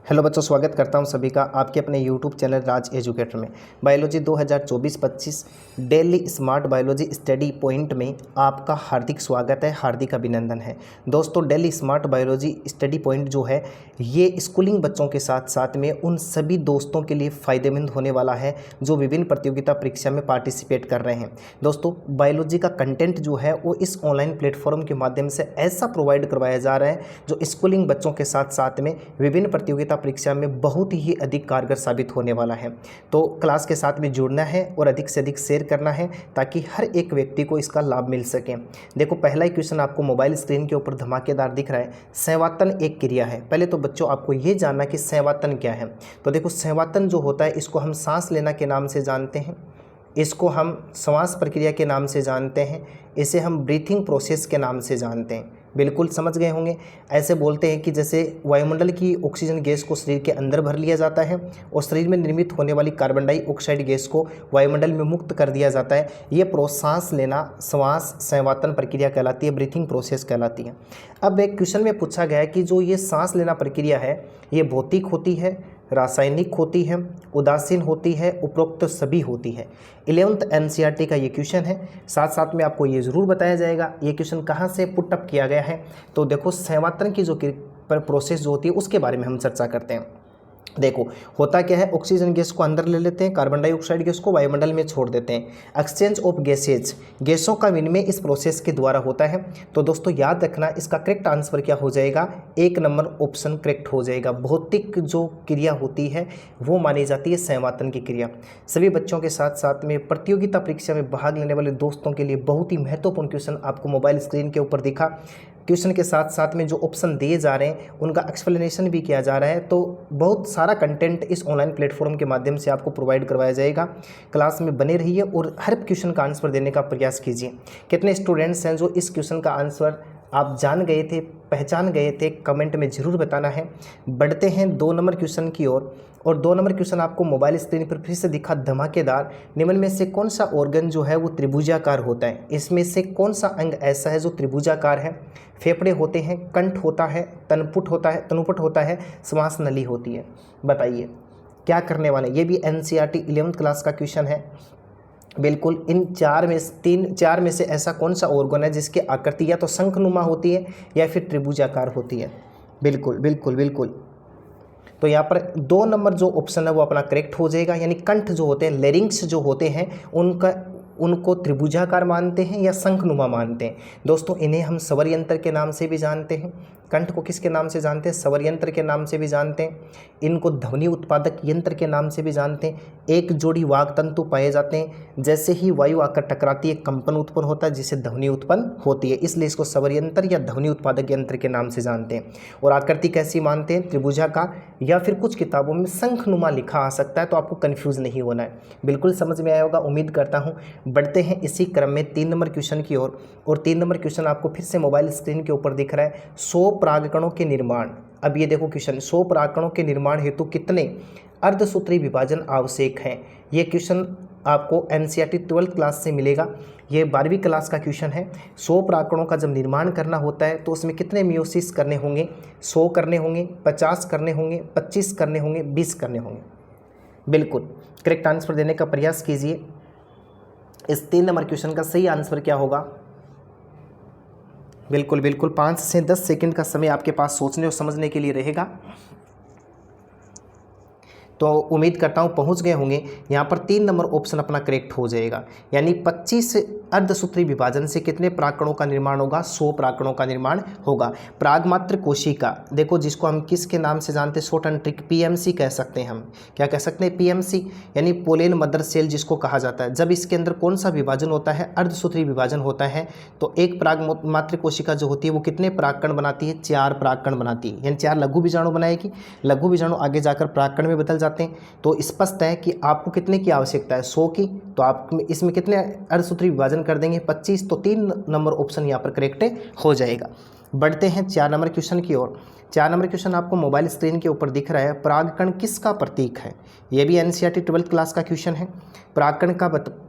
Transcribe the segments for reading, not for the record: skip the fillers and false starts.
Hello बच्चों, स्वागत करता हूं सभी का आपके अपने यूट्यूब चैनल राज एजुकेटर में। Biology 2024-25 daily smart biology study point में आपका हार्दिक स्वागत है, हार्दिक अभिनंदन है। दोस्तों, daily smart biology study point जो है ये स्कूलिंग बच्चों के साथ साथ में उन सभी दोस्तों के लिए फ़ायदेमंद होने वाला है जो विभिन्न प्रतियोगिता परीक्षा में पार्टिसिपेट कर रहे हैं। दोस्तों, बायोलॉजी का कंटेंट जो है वो इस ऑनलाइन प्लेटफॉर्म के माध्यम से ऐसा प्रोवाइड करवाया जा रहा है जो स्कूलिंग बच्चों के साथ साथ में विभिन्न प्रतियोगिता परीक्षा में बहुत ही अधिक कारगर साबित होने वाला है। तो क्लास के साथ में जुड़ना है और अधिक से अधिक शेयर करना है ताकि हर एक व्यक्ति को इसका लाभ मिल सके। देखो, पहला ही क्वेश्चन आपको मोबाइल स्क्रीन के ऊपर धमाकेदार दिख रहा है। संवातन एक क्रिया है। पहले तो बच्चों आपको ये जानना कि संवातन क्या है। तो देखो, संवातन जो होता है इसको हम सांस लेना के नाम से जानते हैं, इसको हम श्वास प्रक्रिया के नाम से जानते हैं, इसे हम ब्रीथिंग प्रोसेस के नाम से जानते हैं। बिल्कुल समझ गए होंगे। ऐसे बोलते हैं कि जैसे वायुमंडल की ऑक्सीजन गैस को शरीर के अंदर भर लिया जाता है और शरीर में निर्मित होने वाली कार्बन डाइऑक्साइड गैस को वायुमंडल में मुक्त कर दिया जाता है। ये सांस लेना श्वास संवातन प्रक्रिया कहलाती है, ब्रीथिंग प्रोसेस कहलाती है। अब एक क्वेश्चन में पूछा गया है कि जो ये सांस लेना प्रक्रिया है ये भौतिक होती है, रासायनिक होती है, उदासीन होती है, उपरोक्त सभी होती है। 11th एनसीईआरटी का ये क्वेश्चन है। साथ साथ में आपको ये ज़रूर बताया जाएगा ये क्वेश्चन कहाँ से पुट अप किया गया है। तो देखो, संवातन की जो प्रोसेस जो होती है उसके बारे में हम चर्चा करते हैं। देखो, होता क्या है, ऑक्सीजन गैस को अंदर ले लेते हैं, कार्बन डाइऑक्साइड गैस को वायुमंडल में छोड़ देते हैं। एक्सचेंज ऑफ गैसेज, गैसों का विनिमय इस प्रोसेस के द्वारा होता है। तो दोस्तों याद रखना, इसका करेक्ट आंसर क्या हो जाएगा, 1 नंबर ऑप्शन करेक्ट हो जाएगा। भौतिक जो क्रिया होती है वो मानी जाती है संवातन की क्रिया। सभी बच्चों के साथ साथ में प्रतियोगिता परीक्षा में भाग लेने वाले दोस्तों के लिए बहुत ही महत्वपूर्ण क्वेश्चन आपको मोबाइल स्क्रीन के ऊपर दिखा। क्वेश्चन के साथ साथ में जो ऑप्शन दिए जा रहे हैं उनका एक्सप्लेनेशन भी किया जा रहा है। तो बहुत सारा कंटेंट इस ऑनलाइन प्लेटफॉर्म के माध्यम से आपको प्रोवाइड करवाया जाएगा। क्लास में बने रहिए और हर क्वेश्चन का आंसर देने का प्रयास कीजिए। कितने स्टूडेंट्स हैं जो इस क्वेश्चन का आंसर आप जान गए थे, पहचान गए थे, कमेंट में ज़रूर बताना है। बढ़ते हैं 2 नंबर क्वेश्चन की ओर। और 2 नंबर क्वेश्चन आपको मोबाइल स्क्रीन पर फिर से दिखा धमाकेदार। निम्न में से कौन सा ऑर्गन जो है वो त्रिभुजाकार होता है? इसमें से कौन सा अंग ऐसा है जो त्रिभुजाकार है? फेफड़े होते हैं, कंठ होता है, तनुपुट होता है, श्वास नली होती है। बताइए क्या करने वाले। ये भी एनसीईआरटी 11th क्लास का क्वेश्चन है। बिल्कुल, इन चार में से ऐसा कौन सा ऑर्गन है जिसकी आकृति या तो शंखनुमा होती है या फिर त्रिभुजाकार होती है? बिल्कुल बिल्कुल बिल्कुल। तो यहाँ पर 2 नंबर जो ऑप्शन है वो अपना करेक्ट हो जाएगा। यानी कंठ जो होते हैं, लेरिंग्स जो होते हैं, उनको त्रिभुजाकार मानते हैं या शंखनुमा मानते हैं। दोस्तों, इन्हें हम स्वर यंत्र के नाम से भी जानते हैं। कंठ को किसके नाम से जानते हैं? स्वर यंत्र के नाम से भी जानते हैं। इनको ध्वनि उत्पादक यंत्र के नाम से भी जानते हैं। एक जोड़ी वाग तंतु पाए जाते हैं। जैसे ही वायु आकर टकराती है कंपन उत्पन्न होता है जिससे ध्वनि उत्पन्न होती है, इसलिए इसको स्वर यंत्र या ध्वनि उत्पादक यंत्र के नाम से जानते हैं। और आकृति कैसी मानते हैं? त्रिभुजाकार, या फिर कुछ किताबों में शंखनुमा लिखा आ सकता है, तो आपको कन्फ्यूज़ नहीं होना है। बिल्कुल समझ में आया होगा, उम्मीद करता हूँ। बढ़ते हैं इसी क्रम में 3 नंबर क्वेश्चन की ओर। और 3 नंबर क्वेश्चन आपको फिर से मोबाइल स्क्रीन के ऊपर दिख रहा है। 100 परागकणों के निर्माण। अब ये देखो क्वेश्चन, 100 परागकणों के निर्माण हेतु कितने अर्धसूत्री विभाजन आवश्यक हैं? ये क्वेश्चन आपको एनसीईआरटी 12th क्लास से मिलेगा। ये 12वीं क्लास का क्वेश्चन है। 100 परागकणों का जब निर्माण करना होता है तो उसमें कितने मियोसिस करने होंगे? 100 करने होंगे, 50 करने होंगे, 25 करने होंगे, 20 करने होंगे? बिल्कुल करेक्ट आंसर देने का प्रयास कीजिए। इस 3 नंबर क्वेश्चन का सही आंसर क्या होगा? बिल्कुल बिल्कुल 5 से 10 सेकंड का समय आपके पास सोचने और समझने के लिए रहेगा। तो उम्मीद करता हूँ पहुँच गए होंगे। यहाँ पर 3 नंबर ऑप्शन अपना करेक्ट हो जाएगा। यानी 25 अर्धसूत्री विभाजन से कितने परागकणों का निर्माण होगा? 100 परागकणों का निर्माण होगा। प्रागमात्र कोशिका, देखो जिसको हम किसके नाम से जानते हैं? शॉर्ट एंड ट्रिक पीएमसी कह सकते हैं। हम क्या कह सकते हैं? पीएमसी, यानी पोलेन मदर सेल जिसको कहा जाता है। जब इसके अंदर कौन सा विभाजन होता है? अर्धसूत्री विभाजन होता है। तो एक प्रागमात्र कोशिका जो होती है वो कितने परागकण बनाती है? 4 परागकण बनाती है, यानी 4 लघु बीजाणु बनाएगी। लघु बीजाणु आगे जाकर परागकण में बदल जाते हैं। तो स्पष्ट है कि आपको कितने की आवश्यकता है? 100 की। तो आप इसमें कितने अर्धसूत्री विभाजन कर देंगे? 25। तो 3 नंबर ऑप्शन यहाँ पर करेक्ट हो जाएगा। बढ़ते हैं 4 नंबर क्वेश्चन की ओर। 4 नंबर क्वेश्चन आपको मोबाइल स्क्रीन के ऊपर दिख रहा है। परागकण किसका प्रतीक है? ये भी एनसीईआरटी 12th क्लास का क्वेश्चन है। परागकण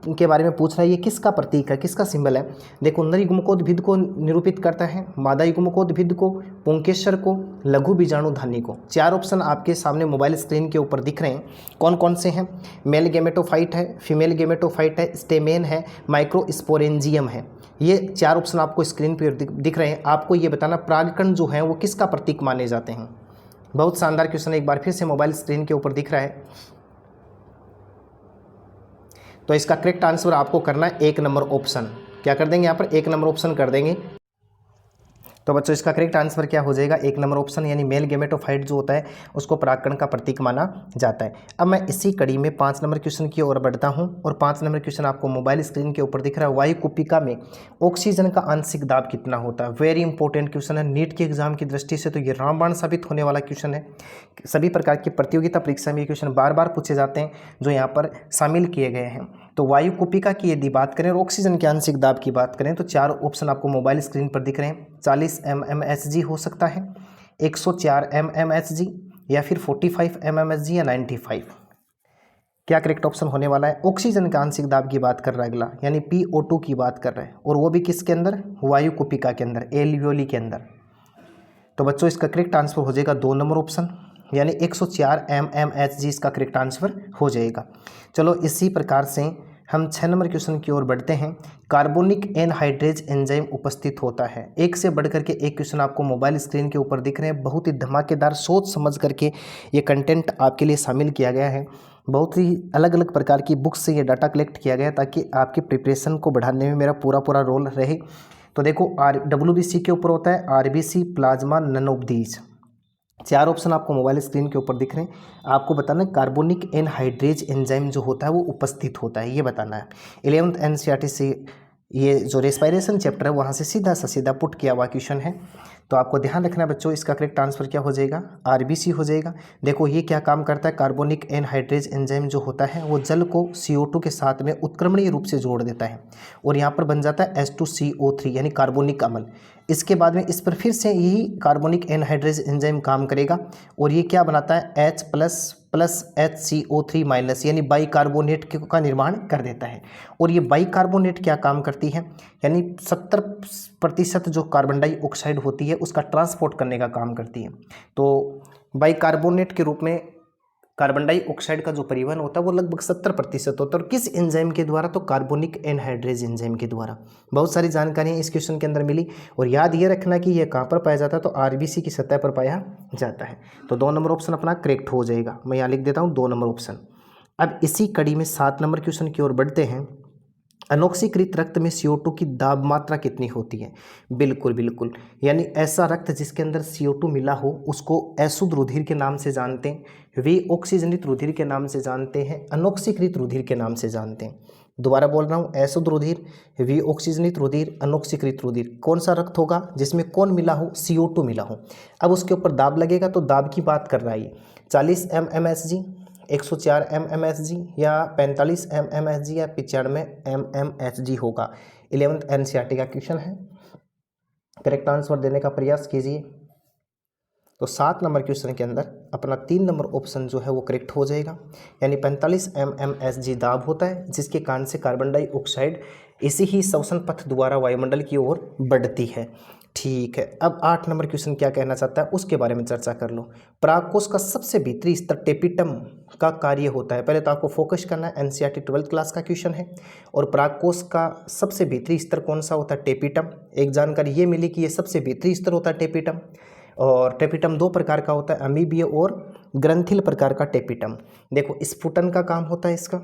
के बारे में पूछ रहा है, ये किसका प्रतीक है, किसका सिंबल है? देखो, नर युग्मकोद्भिद को निरूपित करता है, मादा युग्मकोद्भिद को, पुंकेसर को, लघु बीजाणुधानी को। 4 ऑप्शन आपके सामने मोबाइल स्क्रीन के ऊपर दिख रहे हैं। कौन कौन से हैं? मेल गेमेटोफाइट है, फीमेल गेमेटोफाइट है, स्टेमेन है, माइक्रोस्पोरेंजियम है। ये 4 ऑप्शन आपको स्क्रीन पर दिख रहे हैं। आपको ये बताना परागकण जो है वो किसका प्रतीक माने जाते हैं। बहुत शानदार क्वेश्चन एक बार फिर से मोबाइल स्क्रीन के ऊपर दिख रहा है। तो इसका करेक्ट आंसर आपको करना है 1 नंबर ऑप्शन। क्या कर देंगे यहाँ पर? 1 नंबर ऑप्शन कर देंगे। तो बच्चों इसका करेक्ट आंसर क्या हो जाएगा? 1 नंबर ऑप्शन, यानी मेल गेमेटोफाइट जो होता है उसको परागकण का प्रतीक माना जाता है। अब मैं इसी कड़ी में 5 नंबर क्वेश्चन की ओर बढ़ता हूं और 5 नंबर क्वेश्चन आपको मोबाइल स्क्रीन के ऊपर दिख रहा है। वायु कुपिका में ऑक्सीजन का आंशिक दाब कितना होता है? वेरी इंपॉर्टेंट क्वेश्चन है। नीट के एग्जाम की दृष्टि से तो ये रामबाण साबित होने वाला क्वेश्चन है। सभी प्रकार की प्रतियोगिता परीक्षा में ये क्वेश्चन बार बार पूछे जाते हैं जो यहाँ पर शामिल किए गए हैं। तो वायु कुपिका की यदि बात करें और ऑक्सीजन के आंशिक दाब की बात करें तो 4 ऑप्शन आपको मोबाइल स्क्रीन पर दिख रहे हैं। 40 mmHg हो सकता है, 104 mmHg, या फिर 45 mmHg या 95। क्या करेक्ट ऑप्शन होने वाला है? ऑक्सीजन का आंशिक दाब की बात कर रहा है अगला, यानी PO2 की बात कर रहा है, और वो भी किसके अंदर? वायु कुपिका के अंदर, एल्वियोली के अंदर। तो बच्चों इसका करेक्ट आंसर हो जाएगा 2 नंबर ऑप्शन, यानी 104 mmHg इसका करेक्ट आंसर हो जाएगा। चलो इसी प्रकार से हम 6 नंबर क्वेश्चन की ओर बढ़ते हैं। कार्बोनिक एनहाइड्रेज एंजाइम उपस्थित होता है। एक से बढ़कर के एक क्वेश्चन आपको मोबाइल स्क्रीन के ऊपर दिख रहे हैं। बहुत ही धमाकेदार सोच समझ करके ये कंटेंट आपके लिए शामिल किया गया है। बहुत ही अलग अलग प्रकार की बुक्स से ये डाटा कलेक्ट किया गया है ताकि आपकी प्रिपरेशन को बढ़ाने में मेरा पूरा रोल रहे। तो देखो, WBC के ऊपर होता है RBC, प्लाज्मा, ननोबडीज। 4 ऑप्शन आपको मोबाइल स्क्रीन के ऊपर दिख रहे हैं। आपको बताना है कार्बोनिक एनहाइड्रेज एंजाइम जो होता है वो उपस्थित होता है, ये बताना है। 11th एनसीईआरटी से ये जो रेस्पिरेशन चैप्टर है वहाँ से सीधा पुट किया हुआ क्वेश्चन है। तो आपको ध्यान रखना है बच्चों, इसका करेक्ट आंसर क्या हो जाएगा? RBC हो जाएगा। देखो ये क्या काम करता है? कार्बोनिक एनहाइड्रेज एंजाइम जो होता है वो जल को CO2 के साथ में उत्क्रमणीय रूप से जोड़ देता है और यहाँ पर बन जाता है H2CO3 यानी कार्बोनिक अम्ल। इसके बाद में इस पर फिर से यही कार्बोनिक एनहाइड्रेज एंजाइम काम करेगा और ये क्या बनाता है? H++ HCO3- यानी बाइकार्बोनेट का निर्माण कर देता है। और ये बाइकार्बोनेट क्या काम करती है? यानी 70% जो कार्बन डाइऑक्साइड होती है उसका ट्रांसपोर्ट करने का काम करती है। तो बाइकार्बोनेट के रूप में कार्बन डाइऑक्साइड का जो परिवहन होता है वो लगभग 70% होता है। और किस एंजाइम के द्वारा? तो कार्बोनिक एनहाइड्रेज एंजाइम के द्वारा। बहुत सारी जानकारियाँ इस क्वेश्चन के अंदर मिली। और याद ये रखना कि ये कहाँ पर पाया जाता है? तो RBC की सतह पर पाया जाता है। तो 2 नंबर ऑप्शन अपना करेक्ट हो जाएगा। मैं यहाँ लिख देता हूँ 2 नंबर ऑप्शन। अब इसी कड़ी में 7 नंबर क्वेश्चन की ओर बढ़ते हैं। अनॉक्सीकृत रक्त में CO2 की दाब मात्रा कितनी होती है? बिल्कुल, यानी ऐसा रक्त जिसके अंदर CO2 मिला हो उसको अशुद्ध रुधिर के नाम से जानते हैं, विऑक्सीजनित रुधिर के नाम से जानते हैं, अनॉक्सीकृत रुधिर के नाम से जानते हैं। दोबारा बोल रहा हूँ, अशुद्ध रुधिर, विऑक्सीजनित रुधिर, अनॉक्सीकृत रुधिर। कौन सा रक्त होगा जिसमें कौन मिला हो? CO2 मिला हो। अब उसके ऊपर दाब लगेगा तो दाब की बात कर रहा है 40 mmHg, 104 mmHg या 45 mmHg या 95 mmHg होगा। 11th एनसीईआरटी का क्वेश्चन है। करेक्ट आंसर देने का प्रयास कीजिए। तो 7 नंबर क्वेश्चन के अंदर अपना 3 नंबर ऑप्शन जो है वो करेक्ट हो जाएगा, यानी 45 mmHg दाब होता है जिसके कारण से कार्बन डाइऑक्साइड इसी ही श्वसन पथ द्वारा वायुमंडल की ओर बढ़ती है। ठीक है, अब 8 नंबर क्वेश्चन क्या कहना चाहता है उसके बारे में चर्चा कर लो। परागकोश का सबसे भीतरी स्तर टेपिटम का कार्य होता है। पहले तो आपको फोकस करना है, एनसीईआरटी 12th क्लास का क्वेश्चन है। और परागकोश का सबसे भीतरी स्तर कौन सा होता है? टेपिटम। एक जानकारी ये मिली कि ये सबसे भीतरी स्तर होता है टेपिटम। और टेपिटम 2 प्रकार का होता है, अमीबीय और ग्रंथिल प्रकार का टेपिटम। देखो, स्फुटन का काम होता है इसका,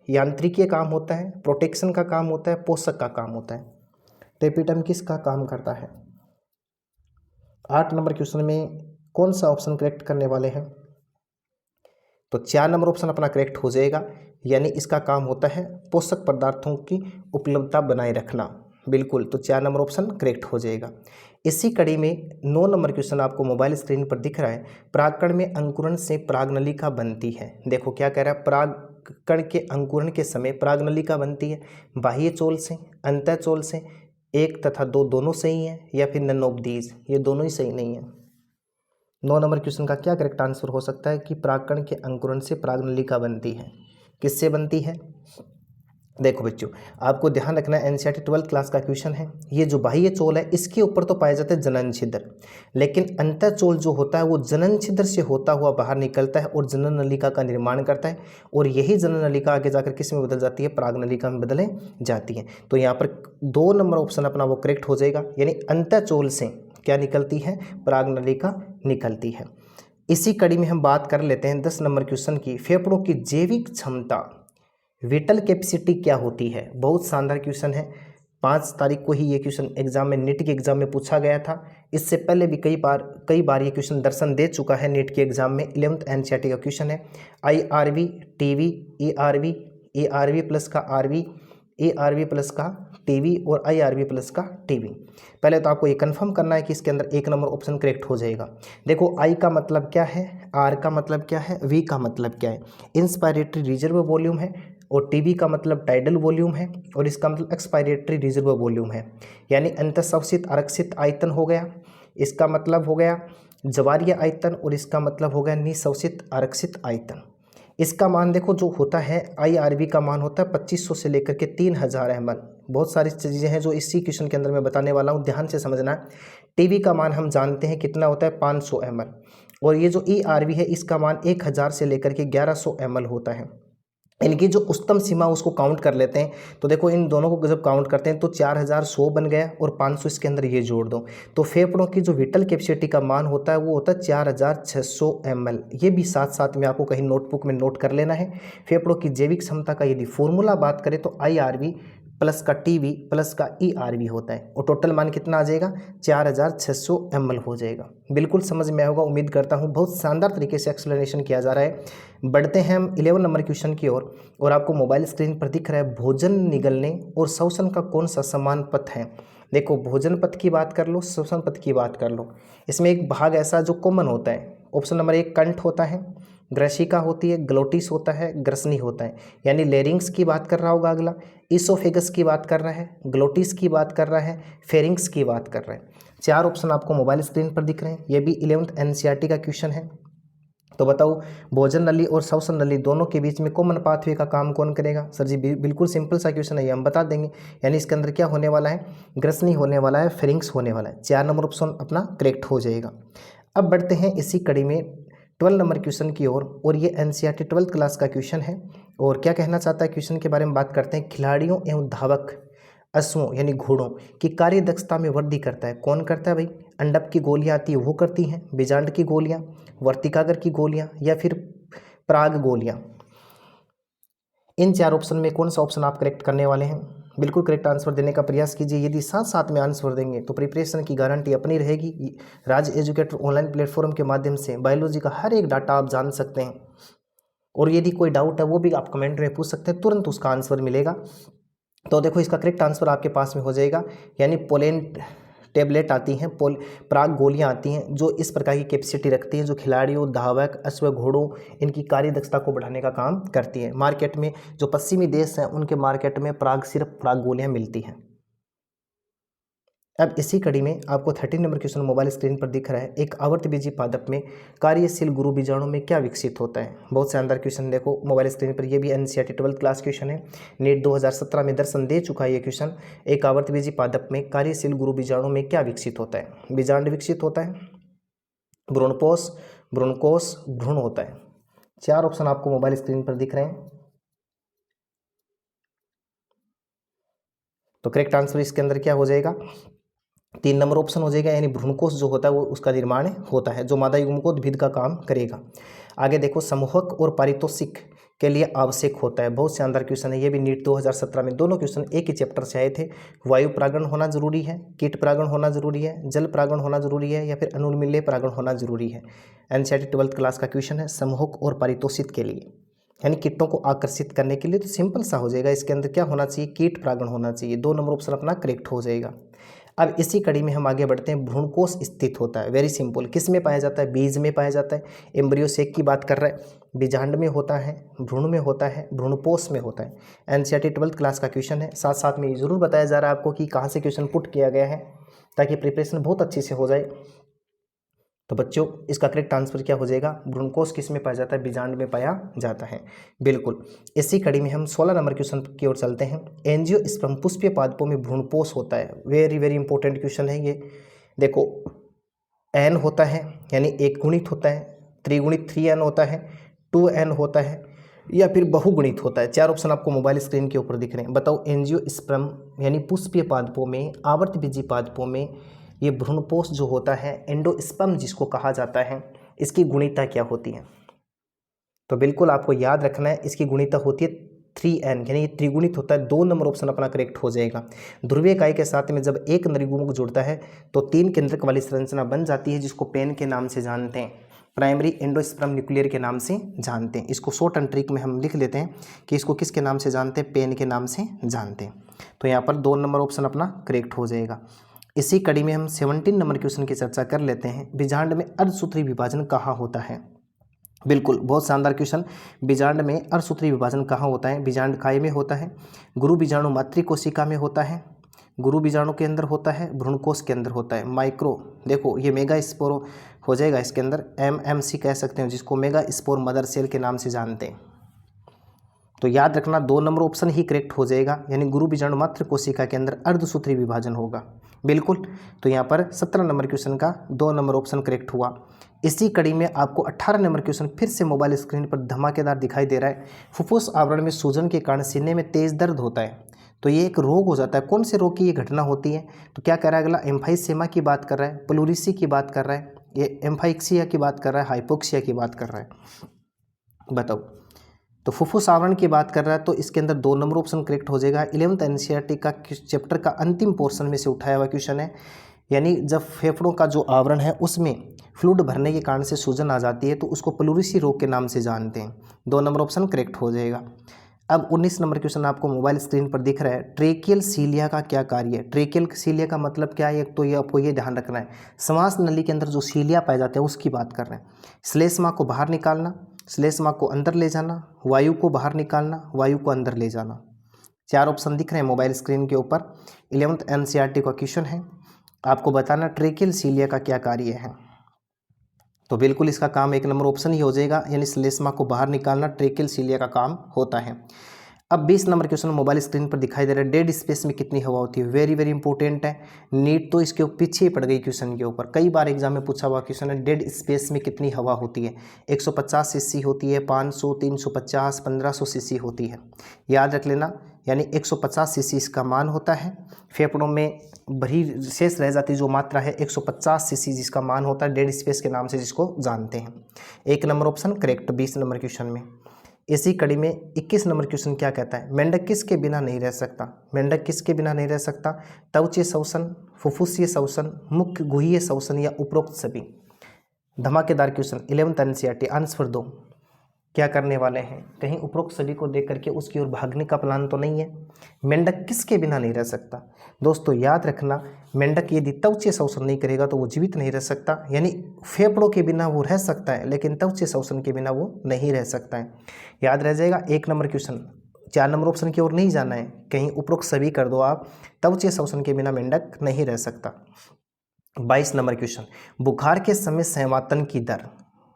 यांत्रिकीय काम होता है, प्रोटेक्शन का काम होता है, पोषक का काम होता है। टेपिटम किसका काम करता है? 8 नंबर क्वेश्चन में कौन सा ऑप्शन करेक्ट करने वाले हैं? तो 4 नंबर ऑप्शन अपना करेक्ट हो जाएगा, यानी इसका काम होता है पोषक पदार्थों की उपलब्धता बनाए रखना। बिल्कुल, तो 4 नंबर ऑप्शन करेक्ट हो जाएगा। इसी कड़ी में 9 नंबर क्वेश्चन आपको मोबाइल स्क्रीन पर दिख रहा है। परागकण में अंकुरण से परागनलिका बनती है। देखो क्या कह रहा है, परागकण के अंकुरण के समय परागनलिका बनती है बाह्य चोल से, अंतःचोल से, एक तथा दो दोनों सही हैं, या फिर नन ऑफ दीज, ये दोनों ही सही नहीं है। 9 नंबर क्वेश्चन का क्या करेक्ट आंसर हो सकता है कि परागकण के अंकुरण से परागनलिका बनती है। किससे बनती है? देखो बच्चों, आपको ध्यान रखना है, एनसीईआरटी 12th क्लास का क्वेश्चन है। ये जो बाह्य चोल है इसके ऊपर तो पाए जाते हैं जनन छिद्र, लेकिन अंतःचोल जो होता है वो जनन छिद्र से होता हुआ बाहर निकलता है और जनन नलिका का निर्माण करता है, और यही जनन नलिका आगे जाकर किस में बदल जाती है? परागनलिका में बदले जाती है। तो यहाँ पर 2 नंबर ऑप्शन अपना वो करेक्ट हो जाएगा, यानी अंतःचोल से क्या निकलती है? परागनलिका निकलती है। इसी कड़ी में हम बात कर लेते हैं 10 नंबर क्वेश्चन की, फेफड़ों की जैविक क्षमता, विटल कैपेसिटी क्या होती है। बहुत शानदार क्वेश्चन है। 5 तारीख को ही ये क्वेश्चन एग्जाम में, नीट के एग्जाम में पूछा गया था। इससे पहले भी कई बार ये क्वेश्चन दर्शन दे चुका है नीट के एग्जाम में। 11th एनसीईआरटी का क्वेश्चन है। IRV टीवी, ARV प्लस का RV, ARV प्लस का टीवी और IRV प्लस का टीवी। पहले तो आपको ये कंफर्म करना है कि इसके अंदर 1 नंबर ऑप्शन करेक्ट हो जाएगा। देखो, I का मतलब क्या है, R का मतलब क्या है, V का मतलब क्या है? इंस्पायरेटरी रिजर्व वॉल्यूम है, और टीवी का मतलब टाइडल वॉल्यूम है, और इसका मतलब एक्सपायरेटरी रिजर्व वॉल्यूम है, यानी अंतःस्रावित आरक्षित आयतन हो गया। इसका मतलब हो गया ज्वारीय आयतन, और इसका मतलब हो गया निःस्रावित आरक्षित आयतन। इसका मान देखो जो होता है, IRV का मान होता है 2500 से लेकर के 3000 ml। बहुत सारी चीज़ें हैं जो इसी क्वेश्चन के अंदर मैं बताने वाला हूँ, ध्यान से समझना। टीवी का मान हम जानते हैं कितना होता है, 500 ml, और ये जो ERV है इसका मान 1000 से लेकर के 1100 ml होता है। इनकी जो उच्चतम सीमा उसको काउंट कर लेते हैं, तो देखो इन दोनों को जब काउंट करते हैं तो 4100 बन गया, और 500 इसके अंदर ये जोड़ दो, तो फेफड़ों की जो विटल कैपेसिटी का मान होता है वो होता है 4600 ml। ये भी साथ साथ में आपको कहीं नोटबुक में नोट कर लेना है। फेफड़ों की जैविक क्षमता का यदि फॉर्मूला बात करें तो IRV प्लस का टीवी प्लस का ERV होता है, और टोटल मान कितना आ जाएगा? 4600 ml हो जाएगा। बिल्कुल समझ में आया होगा, उम्मीद करता हूँ। बहुत शानदार तरीके से एक्सप्लेनेशन किया जा रहा है। बढ़ते हैं हम 11 नंबर क्वेश्चन की ओर, और आपको मोबाइल स्क्रीन पर दिख रहा है, भोजन निगलने और श्वसन का कौन सा समान पथ है। देखो, भोजन पथ की बात कर लो, श्वसन पथ की बात कर लो, इसमें एक भाग ऐसा जो कॉमन होता है। ऑप्शन नंबर 1 कंठ होता है, ग्रशिका होती है, ग्लोटिस होता है, ग्रसनी होता है, यानी लेरिंग्स की बात कर रहा होगा अगला, इसोफेगस की बात कर रहा है, ग्लोटिस की बात कर रहा है, फेरिंग्स की बात कर रहा है। 4 ऑप्शन आपको मोबाइल स्क्रीन पर दिख रहे हैं। ये भी 11th एनसीईआरटी का क्वेश्चन है। तो बताओ, भोजन नली और श्वसन नली दोनों के बीच में कॉमन पाथवे का काम कौन करेगा? सर जी बिल्कुल सिंपल सा क्वेश्चन है, ये हम बता देंगे। यानी इसके अंदर क्या होने वाला है? ग्रसनी होने वाला है, फेरिंग्स होने वाला है। 4 नंबर ऑप्शन अपना करेक्ट हो जाएगा। अब बढ़ते हैं इसी कड़ी में 12 नंबर क्वेश्चन की ओर, और ये एनसीईआरटी 12th क्लास का क्वेश्चन है। और क्या कहना चाहता है क्वेश्चन के बारे में बात करते हैं। खिलाड़ियों एवं धावक अश्वों यानी घोड़ों की कार्य दक्षता में वृद्धि करता है। कौन करता है भाई? अंडप की गोलियां आती है वो करती हैं, बीजांड की गोलियां, वर्तिकागर की गोलियां, या फिर पराग गोलियां। इन 4 ऑप्शन में कौन सा ऑप्शन आप करेक्ट करने वाले हैं? बिल्कुल करेक्ट आंसर देने का प्रयास कीजिए। यदि साथ साथ में आंसर देंगे तो प्रिपरेशन की गारंटी अपनी रहेगी। राज एजुकेटर ऑनलाइन प्लेटफॉर्म के माध्यम से बायोलॉजी का हर एक डाटा आप जान सकते हैं, और यदि कोई डाउट है वो भी आप कमेंट में पूछ सकते हैं, तुरंत उसका आंसर मिलेगा। तो देखो, इसका करेक्ट आंसर आपके पास में हो जाएगा, यानी पोलेन टेबलेट आती हैं, पराग गोलियां आती हैं जो इस प्रकार की कैपेसिटी रखती हैं, जो खिलाड़ियों, धावक, अश्व, घोड़ों इनकी कार्य दक्षता को बढ़ाने का काम करती है। मार्केट में जो पश्चिमी देश हैं उनके मार्केट में सिर्फ पराग गोलियां मिलती हैं। अब इसी कड़ी में आपको 13 नंबर क्वेश्चन मोबाइल स्क्रीन पर दिख रहा है। एक आवर्तबीजी पादप में कार्यशील गुरु बीजाणु में क्या विकसित होता है? बहुत शानदार क्वेश्चन देखो मोबाइल स्क्रीन पर। ये भी एनसीईआरटी 12th क्लास क्वेश्चन है, नीट 2017 में दर्शन दे चुका है ये क्वेश्चन। एक आवर्तबीजी पादप में कार्यशील गुरु बीजाणु में क्या विकसित होता है? बीजांड विकसित होता है, भ्रूणपोष, भ्रूणकोष, भ्रूण होता है। 4 ऑप्शन आपको मोबाइल स्क्रीन पर दिख रहे हैं। तो करेक्ट आंसर इसके अंदर क्या हो जाएगा? 3 नंबर ऑप्शन हो जाएगा, यानी भ्रूणकोष जो होता है वो उसका निर्माण होता है, जो मादा युग्मकोद्भिद का काम करेगा। आगे देखो, समूहक और पारितोषिक के लिए आवश्यक होता है। बहुत शानदार क्वेश्चन है, ये भी नीट 2017 में दोनों क्वेश्चन एक ही चैप्टर से आए थे। वायु परागण होना जरूरी है, कीट परागण होना जरूरी है, जल परागण होना जरूरी है, या फिर अनुर्मिल्य परागण होना जरूरी है। एनसीईआरटी 12th क्लास का क्वेश्चन है, समूहक और पारितोषिक के लिए, यानी कीटों को आकर्षित करने के लिए। तो सिंपल सा हो जाएगा, इसके अंदर क्या होना चाहिए? कीट परागण होना चाहिए। 2 नंबर ऑप्शन अपना करेक्ट हो जाएगा। अब इसी कड़ी में हम आगे बढ़ते हैं। भ्रूणकोश स्थित होता है, वेरी सिंपल, किस में पाया जाता है? बीज में पाया जाता है। एम्ब्रियो सेक की बात कर रहा है, बीजांड में होता है, भ्रूण में होता है, भ्रूणपोष में होता है। एनसीईआरटी 12th क्लास का क्वेश्चन है। साथ साथ में ये जरूर बताया जा रहा है आपको कि कहाँ से क्वेश्चन पुट किया गया है, ताकि प्रिपरेशन बहुत अच्छे से हो जाए। तो बच्चों इसका करेक्ट आंसर क्या हो जाएगा? भ्रूणकोश किस में पाया जाता है? बीजांड में पाया जाता है, बिल्कुल। इसी कड़ी में हम 16 नंबर क्वेश्चन की ओर चलते हैं। एंजियोस्पर्म पुष्पीय पादपों में भ्रूणपोष होता है, वेरी वेरी इंपॉर्टेंट क्वेश्चन है ये। देखो एन होता है यानी एक गुणित होता है, त्रिगुणित 3n होता है, 2n होता है, या फिर बहुगुणित होता है। 4 ऑप्शन आपको मोबाइल स्क्रीन के ऊपर दिख रहे हैं। बताओ एंजियोस्पर्म यानी पुष्पीय पादपों में, आवर्तबीजी पादपों में ये भ्रूणपोष जो होता है, एंडोस्पर्म जिसको कहा जाता है, इसकी गुणिता क्या होती है? तो बिल्कुल आपको याद रखना है, इसकी गुणिता होती है 3n, यानी ये त्रिगुणित होता है। 2 नंबर ऑप्शन अपना करेक्ट हो जाएगा। ध्रुवीय इकाई के साथ में जब एक निर्गुणक जुड़ता है तो 3 केंद्रक वाली संरचना बन जाती है, जिसको पेन के नाम से जानते हैं, प्राइमरी एंडोस्पर्म न्यूक्लियर के नाम से जानते हैं। इसको शॉर्ट एंड ट्रिक में हम लिख लेते हैं कि इसको किसके नाम से जानते हैं? पेन के नाम से जानते हैं। तो यहाँ पर 2 नंबर ऑप्शन अपना करेक्ट हो जाएगा। इसी कड़ी में हम 17 नंबर क्वेश्चन की चर्चा कर लेते हैं। बीजांड में अर्धसूत्री विभाजन कहाँ होता है? बिल्कुल बहुत शानदार क्वेश्चन। बीजांड में अर्धसूत्री विभाजन कहाँ होता है? बीजांड काय में होता है, गुरु बीजाणु मातृ कोशिका में होता है, गुरु बीजाणु के अंदर होता है, भ्रूणकोश के अंदर होता है। माइक्रो देखो ये मेगा स्पोर हो जाएगा इसके अंदर, MMC कह सकते हैं, जिसको मेगा स्पोर मदर सेल के नाम से जानते हैं। तो याद रखना 2 नंबर ऑप्शन ही करेक्ट हो जाएगा, यानी गुरु बीजाणु मातृ कोशिका के अंदर अर्धसूत्री विभाजन होगा, बिल्कुल। तो यहाँ पर 17 नंबर क्वेश्चन का 2 नंबर ऑप्शन करेक्ट हुआ। इसी कड़ी में आपको 18 नंबर क्वेश्चन फिर से मोबाइल स्क्रीन पर धमाकेदार दिखाई दे रहा है। फुफ्फुस आवरण में सूजन के कारण सीने में तेज दर्द होता है, तो ये एक रोग हो जाता है। कौन से रोग की ये घटना होती है? तो क्या कह रहा है अगला? एम्फाइसेमा की बात कर रहा है, प्लूरिसी की बात कर रहा है, ये एम्फाइक्सिया की बात कर रहा है, हाइपोक्सिया की बात कर रहा है, बताओ। तो फुफ्फुस आवरण की बात कर रहा है, तो इसके अंदर 2 नंबर ऑप्शन करेक्ट हो जाएगा। 11th एनसीईआरटी का चैप्टर का अंतिम पोर्शन में से उठाया हुआ क्वेश्चन है, यानी जब फेफड़ों का जो आवरण है उसमें फ्लूइड भरने के कारण से सूजन आ जाती है, तो उसको प्लूरिसी रोग के नाम से जानते हैं। 2 नंबर ऑप्शन करेक्ट हो जाएगा। अब 19 नंबर क्वेश्चन आपको मोबाइल स्क्रीन पर दिख रहा है। ट्रेकियल सीलिया का क्या कार्य है? ट्रेकियल सीलिया का मतलब क्या है? तो ये आपको ये ध्यान रखना है, श्वास नली के अंदर जो सीलिया पाए जाते हैं उसकी बात कर रहे हैं। श्लेष्मा को बाहर निकालना, श्लेष्मा को अंदर ले जाना, वायु को बाहर निकालना, वायु को अंदर ले जाना। 4 ऑप्शन दिख रहे हैं मोबाइल स्क्रीन के ऊपर। 11th एनसीईआरटी का क्वेश्चन है, आपको बताना ट्रेकियल सीलिया का क्या कार्य है। तो बिल्कुल इसका काम 1 नंबर ऑप्शन ही हो जाएगा, यानी श्लेष्मा को बाहर निकालना ट्रेकियल सीलिया का काम होता है। अब 20 नंबर क्वेश्चन मोबाइल स्क्रीन पर दिखाई दे रहा है। डेड स्पेस में कितनी हवा होती है? वेरी वेरी इंपॉर्टेंट है। नीट तो इसके पीछे ही पड़ गई क्वेश्चन के ऊपर, कई बार एग्जाम में पूछा हुआ क्वेश्चन है। डेड स्पेस में कितनी हवा होती है? 150 सीसी होती है, 500, 350, 1500 सीसी होती है, याद रख लेना। यानी 150 सीसी इसका मान होता है। फेफड़ों में भरी शेष रह जाती जो मात्रा है 150 सीसी, जिसका मान होता है डेड स्पेस के नाम से जिसको जानते हैं। 1 number option correct 20 number question में। इसी कड़ी में 21 नंबर क्वेश्चन क्या कहता है? मेंढक किसके बिना नहीं रह सकता? मेंढक किसके बिना नहीं रह सकता? त्वचीय श्वसन, फुफ्फुसीय श्वसन, मुख्य गुहीय श्वसन या उपरोक्त सभी। धमाकेदार क्वेश्चन 11th एनसीईआरटी, आंसर दो। क्या करने वाले हैं? कहीं उपरोक्त सभी को देख करके उसकी ओर भागने का प्लान तो नहीं है। मेंढक किसके बिना नहीं रह सकता? दोस्तों याद रखना, मेंढक यदि त्वचीय श्वसन नहीं करेगा तो वो जीवित नहीं रह सकता, यानी फेफड़ों के बिना वो रह सकता है लेकिन त्वचीय श्वसन के बिना वो नहीं रह सकता है। याद रह जाएगा 1 नंबर क्वेश्चन। 4 नंबर ऑप्शन की ओर नहीं जाना है, कहीं उपरोक्त सभी कर दो आप, त्वचीय श्वसन के बिना मेंढक नहीं रह सकता। 22 नंबर क्वेश्चन, बुखार के समय संवातन की दर,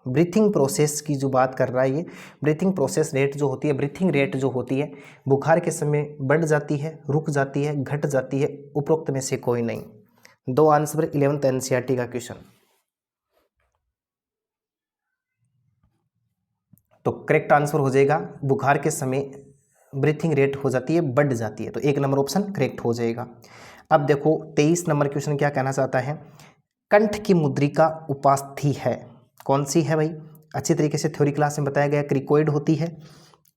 ब्रीथिंग प्रोसेस की जो बात कर रहा है, ये ब्रीथिंग प्रोसेस रेट जो होती है, ब्रीथिंग रेट जो होती है, बुखार के समय बढ़ जाती है, रुक जाती है, घट जाती है, उपरोक्त में से कोई नहीं। 2 आंसर 11th एनसीईआरटी का क्वेश्चन। तो करेक्ट आंसर हो जाएगा बुखार के समय ब्रीथिंग रेट हो जाती है, बढ़ जाती है, तो 1 नंबर ऑप्शन करेक्ट हो जाएगा। अब देखो 23 नंबर क्वेश्चन क्या कहना चाहता है? कंठ की मुद्रिका उपास्थि है, कौन सी है भाई? अच्छी तरीके से थ्योरी क्लास में बताया गया। क्रिकोइड होती है,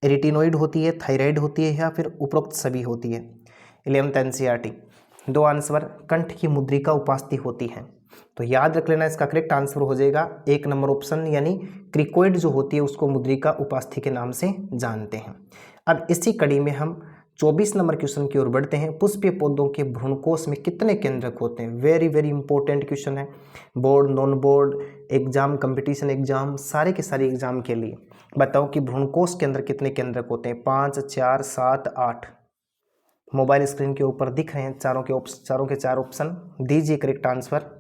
रेटिनोइड होती है, थायराइड होती है, या फिर उपरोक्त सभी होती है। 11th NCERT. 2 आंसर कंठ की मुद्रिका उपास्थि होती है, तो याद रख लेना इसका करेक्ट आंसर हो जाएगा 1 नंबर ऑप्शन, यानी क्रिकोइड जो होती है उसको मुद्रिका उपास्थि के नाम से जानते हैं। अब इसी कड़ी में हम 24 नंबर क्वेश्चन की ओर बढ़ते हैं। पुष्पीय पौधों के भ्रूणकोश में कितने केंद्रक होते हैं? वेरी वेरी इंपॉर्टेंट क्वेश्चन है, board non board exam competition exam सारे के सारे एग्जाम के लिए। बताओ कि भ्रूणकोश के अंदर कितने केंद्रक होते हैं? 5, 4, 7, 8। मोबाइल स्क्रीन के ऊपर दिख रहे हैं चारों के चार ऑप्शन, दीजिए करेक्ट आंसर।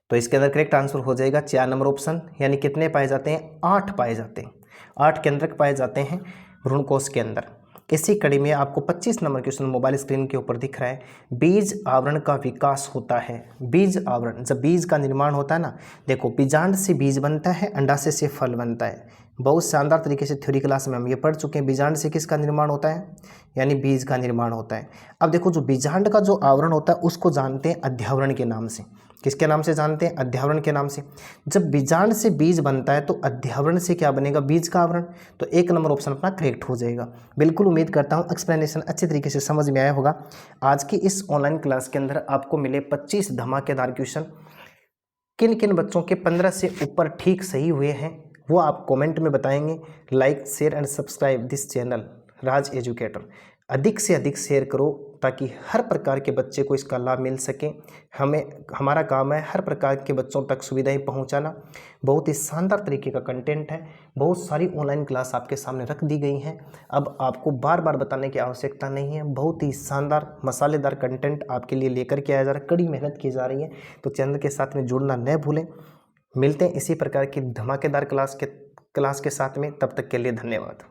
तो इसके अंदर करेक्ट आंसर हो जाएगा 4 नंबर ऑप्शन, यानी कितने पाए जाते हैं? 8 पाए जाते हैं, 8 केंद्रक पाए जाते हैं भ्रूणकोश के अंदर। इसी कड़ी में आपको 25 नंबर क्वेश्चन मोबाइल स्क्रीन के ऊपर दिख रहा है, बीज आवरण का विकास होता है। बीज आवरण, जब बीज का निर्माण होता है ना, देखो बीजांड से बीज बनता है, अंडाशय से फल बनता है। बहुत शानदार तरीके से थ्योरी क्लास में हम ये पढ़ चुके हैं। बीजांड से किसका निर्माण होता है? यानी बीज का निर्माण होता है। अब देखो जो बीजांड का जो आवरण होता है उसको जानते हैं अध्यावरण के नाम से। किसके नाम से जानते हैं? अध्यावरण के नाम से। जब बीजांड से बीज बनता है तो अध्यावरण से क्या बनेगा? बीज का आवरण। तो 1 नंबर ऑप्शन अपना करेक्ट हो जाएगा। बिल्कुल उम्मीद करता हूँ एक्सप्लेनेशन अच्छे तरीके से समझ में आया होगा। आज की इस ऑनलाइन क्लास के अंदर आपको मिले 25 धमाकेदार क्वेश्चन। किन किन बच्चों के 15 से ऊपर ठीक सही हुए हैं वो आप कमेंट में बताएंगे। Like share and subscribe this channel Raj educator. अधिक से अधिक शेयर करो ताकि हर प्रकार के बच्चे को इसका लाभ मिल सके। हमारा काम है हर प्रकार के बच्चों तक सुविधाएं पहुंचाना। बहुत ही शानदार तरीके का कंटेंट है, बहुत सारी ऑनलाइन क्लास आपके सामने रख दी गई हैं। अब आपको बार बार बताने की आवश्यकता नहीं है, बहुत ही शानदार मसालेदार कंटेंट आपके लिए लेकर के आया जा रहा है, कड़ी मेहनत की जा रही है। तो चैनल के साथ में जुड़ना न भूलें। मिलते हैं इसी प्रकार की धमाकेदार क्लास के साथ में, तब तक के लिए धन्यवाद।